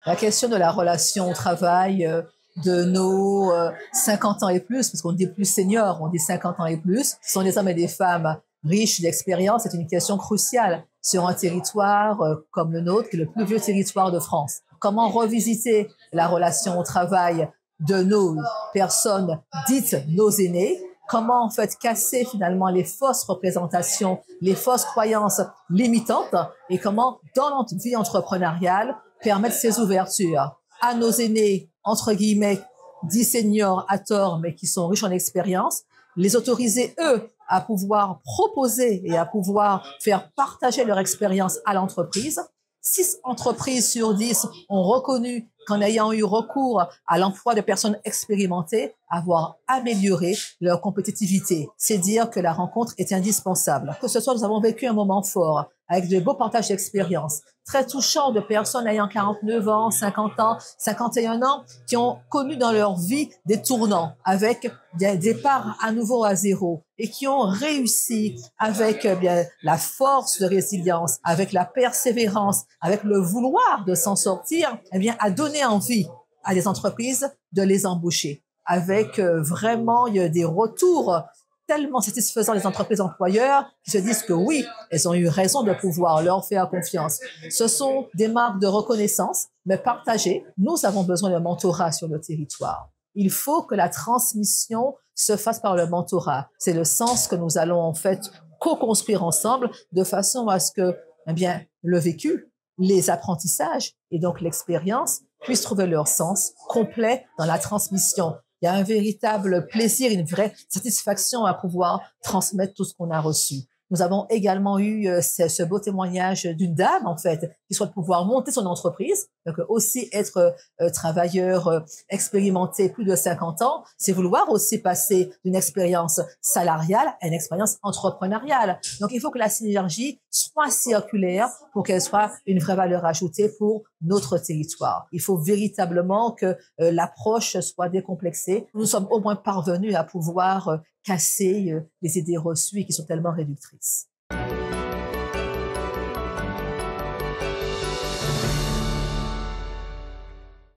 La question de la relation au travail de nos 50 ans et plus, parce qu'on dit plus seniors, on dit 50 ans et plus, ce sont des hommes et des femmes riches d'expérience, c'est une question cruciale sur un territoire comme le nôtre, qui est le plus vieux territoire de France. Comment revisiter la relation au travail de nos personnes dites nos aînés? Comment en fait casser finalement les fausses représentations, les fausses croyances limitantes et comment dans notre vie entrepreneuriale permettre ces ouvertures à nos aînés, entre guillemets, dits seniors à tort, mais qui sont riches en expérience, les autoriser, eux, à pouvoir proposer et à pouvoir faire partager leur expérience à l'entreprise. 6 entreprises sur 10 ont reconnu qu'en ayant eu recours à l'emploi de personnes expérimentées, avoir amélioré leur compétitivité. C'est dire que la rencontre est indispensable. Que ce soit, nous avons vécu un moment fort avec de beaux partages d'expériences, très touchants de personnes ayant 49 ans, 50 ans, 51 ans, qui ont connu dans leur vie des tournants avec des départs à nouveau à zéro et qui ont réussi avec bien la force de résilience, avec la persévérance, avec le vouloir de s'en sortir, eh bien, à donner envie à des entreprises de les embaucher avec vraiment des retours tellement satisfaisants des entreprises employeurs qui se disent que oui, elles ont eu raison de pouvoir leur faire confiance. Ce sont des marques de reconnaissance, mais partagées. Nous avons besoin de mentorat sur le territoire. Il faut que la transmission se fasse par le mentorat. C'est le sens que nous allons en fait co-construire ensemble de façon à ce que, eh bien, le vécu, les apprentissages et donc l'expérience puissent trouver leur sens complet dans la transmission. Il y a un véritable plaisir, une vraie satisfaction à pouvoir transmettre tout ce qu'on a reçu. Nous avons également eu ce beau témoignage d'une dame, en fait, qui souhaite pouvoir monter son entreprise. Donc, aussi être travailleur expérimenté plus de 50 ans, c'est vouloir aussi passer d'une expérience salariale à une expérience entrepreneuriale. Donc, il faut que la synergie soit circulaire pour qu'elle soit une vraie valeur ajoutée pour notre territoire. Il faut véritablement que l'approche soit décomplexée. Nous sommes au moins parvenus à pouvoir casser les idées reçues qui sont tellement réductrices.